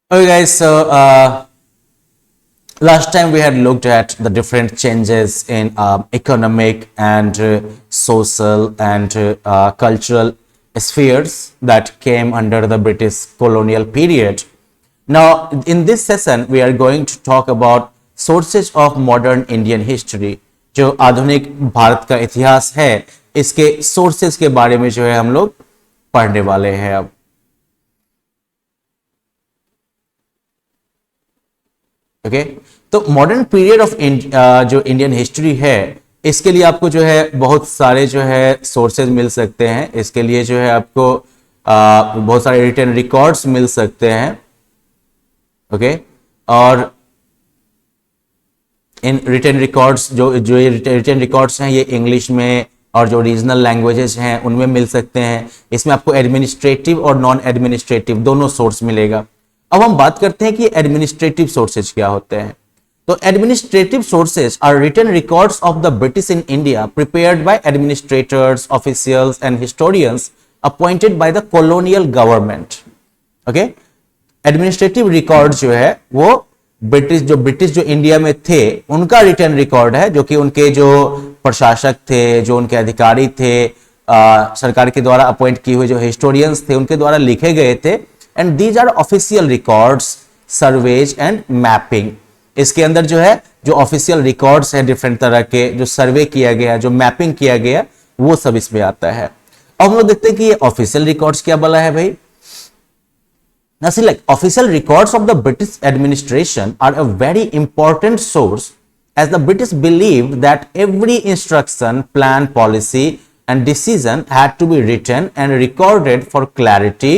Okay, guys. Last time we had looked at the different changes in economic and social and cultural spheres that came under the British colonial period. Now, in this session, we are going to talk about sources of modern Indian history. जो आधुनिक भारत का इतिहास है, इसके sources के बारे में जो है हम लोग पढ़ने वाले हैं अब. ओके तो मॉडर्न पीरियड ऑफ जो इंडियन हिस्ट्री है, इसके लिए आपको जो है बहुत सारे जो है सोर्सेज मिल सकते हैं. इसके लिए जो है आपको बहुत सारे रिटन रिकॉर्ड्स मिल सकते हैं. ओके और इन रिटन रिकॉर्ड्स जो रिटन रिकॉर्ड्स हैं, ये इंग्लिश में और जो रीजनल लैंग्वेजेस हैं उनमें मिल सकते हैं. इसमें आपको एडमिनिस्ट्रेटिव और नॉन एडमिनिस्ट्रेटिव दोनों सोर्स मिलेगा. अब हम बात करते हैं कि एडमिनिस्ट्रेटिव सोर्सेज क्या होते हैं. तो administrative sources are written records of the British in India prepared by administrators, officials and historians appointed by the colonial government. Okay, administrative record जो है वो ब्रिटिश जो इंडिया में थे उनका रिटन रिकॉर्ड है, जो कि उनके जो प्रशासक थे, जो उनके अधिकारी थे, सरकार के द्वारा अपॉइंट किए हुए जो हिस्टोरियंस थे उनके द्वारा लिखे गए थे. And these are official records, surveys and mapping. इसके अंदर जो है जो ऑफिशियल रिकॉर्ड्स है डिफरेंट तरह के, जो सर्वे किया गया, जो मैपिंग किया गया, वो सब इसमें आता है. अब हम लोग देखते हैं कि ये ऑफिशियल रिकॉर्ड्स क्या बोला है भाई. Now see, like official records of the British administration are a very important source, as the British believed that every instruction, plan, policy and decision had to be written and recorded for clarity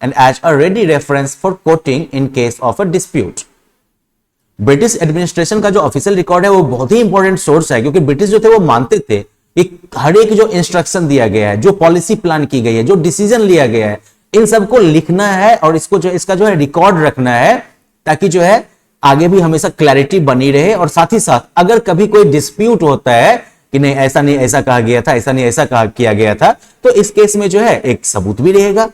and as a ready reference for quoting in case of a dispute. British administration का जो official record है वो बहुत ही important source है, क्योंकि British जो थे वो मानते थे कि हर एक जो इंस्ट्रक्शन दिया गया है, जो पॉलिसी प्लान की गई है, जो डिसीजन लिया गया है, इन सबको लिखना है और इसका जो है रिकॉर्ड रखना है, ताकि जो है आगे भी हमेशा क्लैरिटी बनी रहे. और साथ ही साथ अगर कभी कोई डिस्प्यूट होता है कि नहीं ऐसा नहीं ऐसा कहा गया था, ऐसा नहीं ऐसा कहा किया गया था, तो इस केस में जो है एक सबूत भी रहेगा.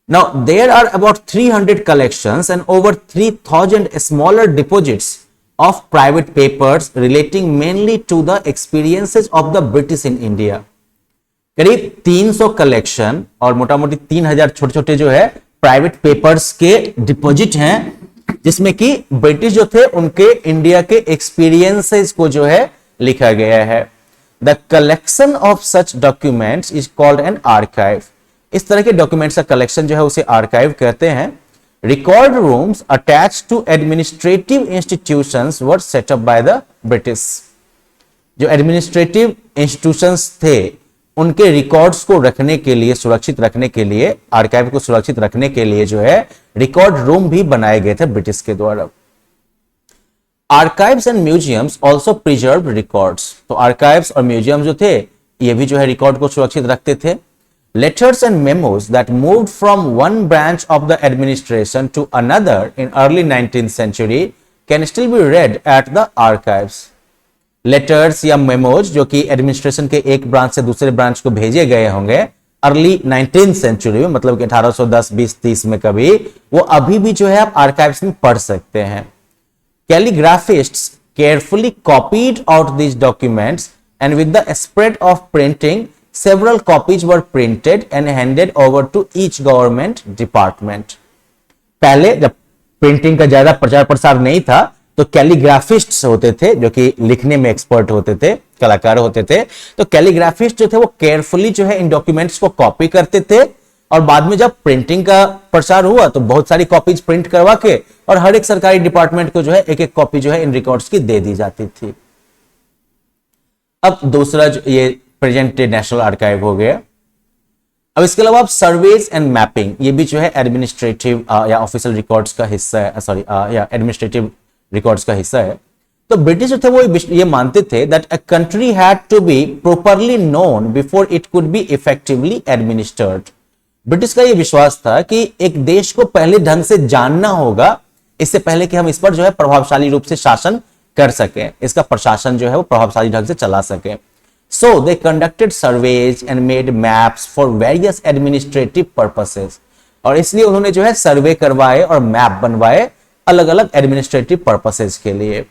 Now there are about 300 collections and over 3000 smaller deposits of private papers relating mainly to the experiences of the British in India. करीब 300 कलेक्शन और मोटा मोटी 3000 छोटे छोटे जो है प्राइवेट पेपर्स के डिपॉजिट हैं, जिसमें कि ब्रिटिश जो थे उनके इंडिया के एक्सपीरियंसेस को जो है लिखा गया है. The collection of such documents is called an archive. इस तरह के डॉक्यूमेंट्स का कलेक्शन जो है उसे आर्काइव कहते हैं. Record rooms attached to administrative institutions were set up by the British. जो एडमिनिस्ट्रेटिव इंस्टीट्यूशंस थे उनके रिकॉर्ड्स को रखने के लिए, सुरक्षित रखने के लिए, आर्काइव को सुरक्षित रखने के लिए जो है रिकॉर्ड रूम भी बनाए गए थे ब्रिटिश के द्वारा. Archives and museums also preserve records. तो आर्काइव्स और म्यूजियम जो थे ये भी जो है रिकॉर्ड को सुरक्षित रखते थे. Letters and memos that moved from one branch of the administration to another in early 19th century can still be read at the archives. Letters या मेमोज जो कि एडमिनिस्ट्रेशन के एक ब्रांच से दूसरे ब्रांच को भेजे गए होंगे अर्ली 19th सेंचुरी में, मतलब कि 1810, 20, 30 में कभी, वो अभी भी जो है आप आर्काइव्स में पढ़ सकते हैं. Calligraphists carefully copied out these documents and with the spread of printing several copies were printed and handed over to each government department. पहले जब प्रिंटिंग का ज्यादा प्रचार प्रसार नहीं था तो कैलीग्राफिस्ट्स होते थे जो कि लिखने में एक्सपर्ट होते थे, कलाकार होते थे. तो कैलीग्राफिस्ट जो थे वो केयरफुली जो है इन डॉक्यूमेंट्स को कॉपी करते थे और बाद में जब प्रिंटिंग का प्रसार हुआ तो बहुत सारी कॉपीज प्रिंट करवा के और हर एक सरकारी डिपार्टमेंट को जो है एक एक कॉपी जो है इन रिकॉर्ड्स की दे दी जाती थी. अब दूसरा जो ये प्रेजेंट डे नेशनल आर्काइव हो गया. अब इसके अलावा आप सर्वेज एंड मैपिंग, ये भी जो है एडमिनिस्ट्रेटिव या ऑफिशियल रिकॉर्ड्स का हिस्सा है, सॉरी या एडमिनिस्ट्रेटिव रिकॉर्ड्स का हिस्सा है. तो ब्रिटिश जो थे वो ये मानते थे that a country had to be properly known before it could be effectively administered. British का ये विश्वास था कि एक देश को पहले ढंग से जानना होगा, इससे पहले कि हम इस पर जो है प्रभावशाली रूप से शासन कर सकें, इसका प्रशासन जो है वो प्रभावशाली ढंग से चला सके. So they conducted surveys and made maps for various administrative purposes. और इसलिए उन्होंने जो है सर्वे करवाए और मैप बनवाए अलग अलग एडमिनिस्ट्रेटिव पर्पसेस के लिए।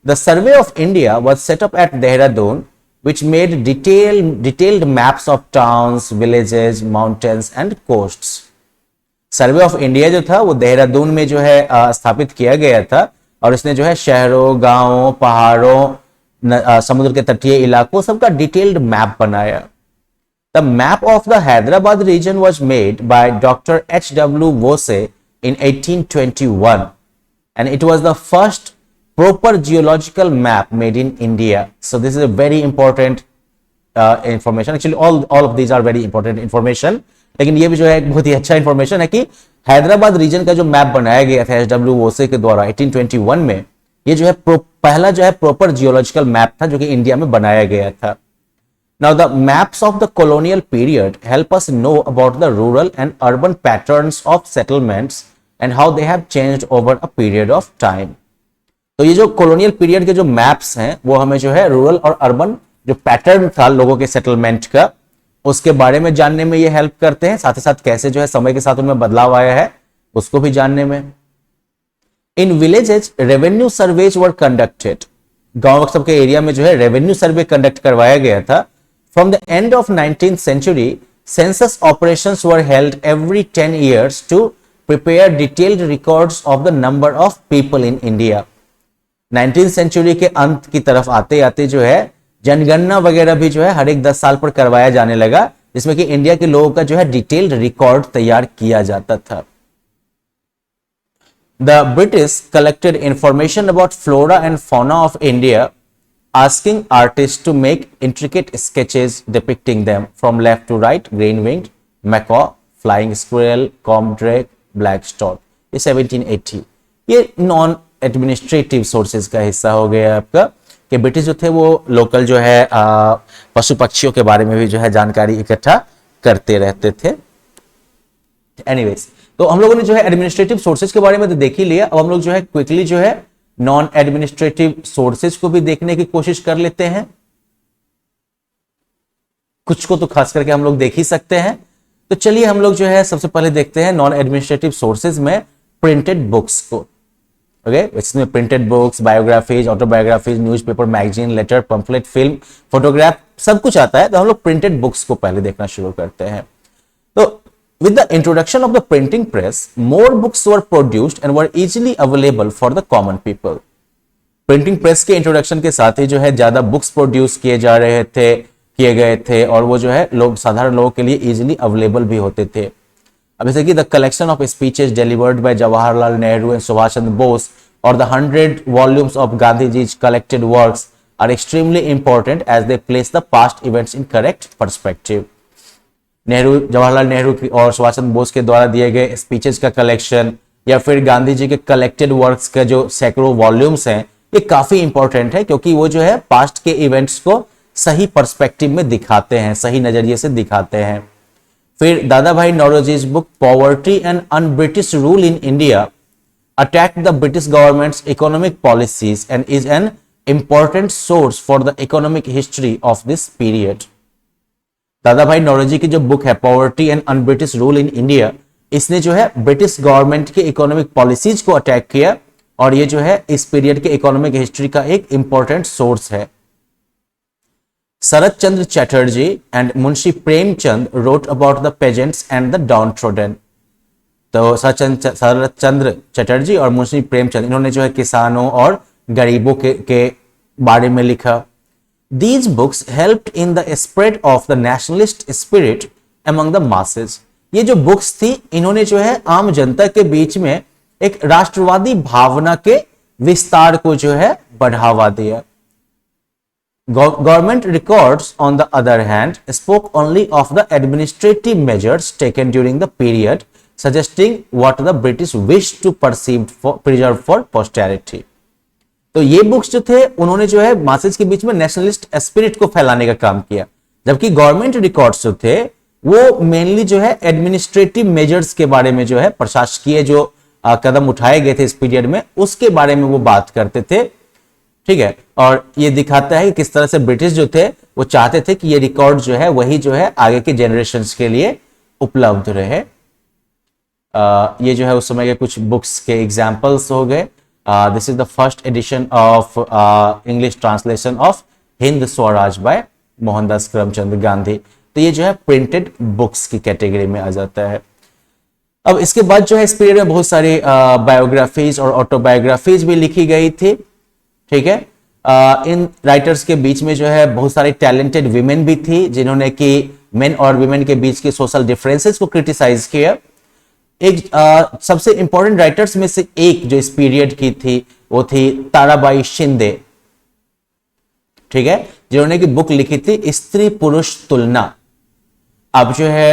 The survey of India was set up at Dehradun which made detailed maps of towns, villages, mountains and coasts. Survey of India जो था वो देहरादून में जो है स्थापित किया गया था और इसने जो है शहरों, गांवों, पहाड़ों, समुद्र के तटीय इलाकों सबका डिटेल्ड मैप बनाया। The map of the Hyderabad region was made by doctor H.W. Vose in 1821 and it was the first proper geological map made in India. So this is a very important information. Actually all of these are very important information. लेकिन ये भी जो है एक बहुत ही अच्छा information है कि हैदराबाद रीजन का जो मैप बनाया गया था H.W. Vose के द्वारा 1821 में, ये जो है पहला जो है प्रॉपर जियोलॉजिकल मैप था जो कि इंडिया में बनाया गया था। Now the maps of the colonial period help us know about the rural and urban patterns of settlements and how they have changed over a period of time. तो ये जो कॉलोनियल पीरियड के जो maps हैं वो हमें जो है रूरल और अर्बन जो पैटर्न था लोगों के सेटलमेंट का उसके बारे में जानने में ये हेल्प करते हैं, साथ ही साथ कैसे जो है समय के साथ उनमें बदलाव आया है उसको भी जानने में। In villages revenue surveys were conducted, गांव सबके एरिया में जो है रेवेन्यू सर्वे कंडक्ट करवाया गया था। From the end of 19th century census operations were held every 10 years to prepare detailed records of the number of people in India. 19th century के अंत की तरफ आते आते जो है जनगणना वगैरह भी जो है हर एक 10 साल पर करवाया जाने लगा, जिसमें कि इंडिया के लोगों का जो है डिटेल्ड रिकॉर्ड तैयार किया जाता था। The British collected information about flora and fauna of India, asking artist to make intricate sketches depicting them from left to right, green winged macaw, flying squirrel, comdrake, black stork. ये 1780। ये non administrative sources का हिस्सा हो गया आपका कि British जो थे वो लोकल जो है पशु पक्षियों के बारे में भी जो है जानकारी इकट्ठा करते रहते थे। एनीवेज, तो हम लोगों ने जो है एडमिनिस्ट्रेटिव सोर्सेज के बारे में तो देख ही लिया। अब हम लोग जो है क्विकली जो है नॉन एडमिनिस्ट्रेटिव सोर्सेज को भी देखने की कोशिश कर लेते हैं। कुछ को तो खास करके हम लोग देख ही सकते हैं। तो चलिए हम लोग जो है सबसे पहले देखते हैं नॉन एडमिनिस्ट्रेटिव सोर्सेज में प्रिंटेड बुक्स को। ओके, इसमें printed books, biographies, autobiographies, newspaper, magazine, letter, pamphlet, film, photograph सब कुछ आता है। तो हम लोग प्रिंटेड बुक्स को पहले देखना शुरू करते हैं। तो with the introduction of the printing press, more books were produced and were easily available for the common people. Printing press के इंट्रोडक्शन के साथ ही जो है ज्यादा बुक्स प्रोड्यूस किए गए थे और वो जो है लोग साधारण लोगों के लिए इजीली अवेलेबल भी होते थे। अब जैसे कि the collection of speeches delivered by Jawaharlal Nehru and Subhash Chandra Bose और the 100 volumes of Gandhi ji's collected works are extremely important as they place the past events in correct perspective. Jawaharlal Nehru और सुभाष चंद्र बोस के द्वारा दिए गए स्पीचेस का कलेक्शन या फिर गांधी जी के कलेक्टेड वर्क्स का जो सैकड़ों वॉल्यूम्स हैं, ये काफी इंपॉर्टेंट है क्योंकि वो जो है पास्ट के इवेंट्स को सही पर्सपेक्टिव में दिखाते हैं, सही नजरिए से दिखाते हैं। फिर Dadabhai Naoroji's book poverty and un British rule in India attack the British government's economic policies and is an important source for the economic history of this period. Dadabhai Naoroji की जो बुक है poverty and un British rule in India, इसने जो है British government के economic policies को attack किया और ये जो है इस पीरियड के इकोनॉमिक हिस्ट्री का एक इंपॉर्टेंट सोर्स है। Sarath Chandra Chatterjee and Munshi Premchand wrote about the peasants and the downtrodden. तो शरत चंद्र चटर्जी और मुंशी प्रेमचंद इन्होंने जो है किसानों और गरीबों के बारे में लिखा। These books helped in the spread of the nationalist spirit among the masses. ये जो बुक्स थी इन्होंने जो है आम जनता के बीच में एक राष्ट्रवादी भावना के विस्तार को जो है बढ़ावा दिया। Government records, on the other hand, spoke only of the administrative measures taken during the period, suggesting what the British wished to preserve for posterity. तो ये बुक्स जो थे उन्होंने जो है मासेस के बीच में नेशनलिस्ट स्पिरिट को फैलाने का काम किया, जबकि गवर्नमेंट रिकॉर्ड्स जो थे वो मेनली जो है एडमिनिस्ट्रेटिव मेजर्स के बारे में जो है प्रशासकीय जो कदम उठाए गए थे इस पीरियड में उसके बारे में वो बात करते थे। ठीक है, और ये दिखाता है कि किस तरह से ब्रिटिश जो थे वो चाहते थे कि ये रिकॉर्ड जो है वही जो है आगे के जनरेशंस के लिए उपलब्ध रहे। ये जो है उस समय के कुछ बुक्स के एग्जाम्पल्स हो गए। This is the first edition of English translation of Hind Swaraj by Mohandas Karamchand Gandhi. तो ये जो है प्रिंटेड बुक्स की कैटेगरी में आ जाता है। अब इसके बाद जो है इस पीरियड में बहुत सारी बायोग्राफीज और ऑटोबायोग्राफीज भी लिखी गई थी, ठीक है। इन राइटर्स के बीच में जो है बहुत सारे टैलेंटेड विमेन भी थी जिन्होंने कि मेन और विमेन के बीच के सोशल डिफरेंसेस को क्रिटिसाइज किया। एक सबसे इंपॉर्टेंट राइटर्स में से एक जो इस पीरियड की थी वो थी ताराबाई शिंदे, ठीक है, जिन्होंने की बुक लिखी थी स्त्री पुरुष तुलना। आप जो है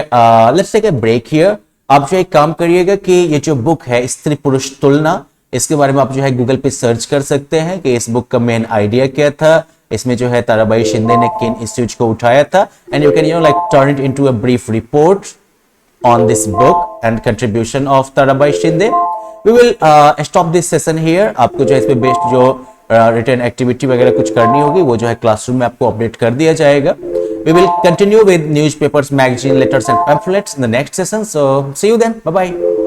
let's take a break here. आप जो एक काम करिएगा कि ये जो बुक है स्त्री पुरुष तुलना, इसके बारे में आप जो है गूगल पे सर्च कर सकते हैं कि इस बुक का मेन आइडिया क्या था, इसमें जो है ताराबाई शिंदे ने किन इश्यूज को उठाया था, and you can like turn it into a brief report on this book and contribution of Tarabai Shinde. We will stop this session here. आपको जो है इस पे बेस्ड जो रिटर्न एक्टिविटी वगैरह कुछ करनी होगी वो जो है क्लासरूम में आपको अपडेट कर दिया जाएगा। We will continue with newspapers, magazine, letters and pamphlets in the next session. So see you then. Bye bye.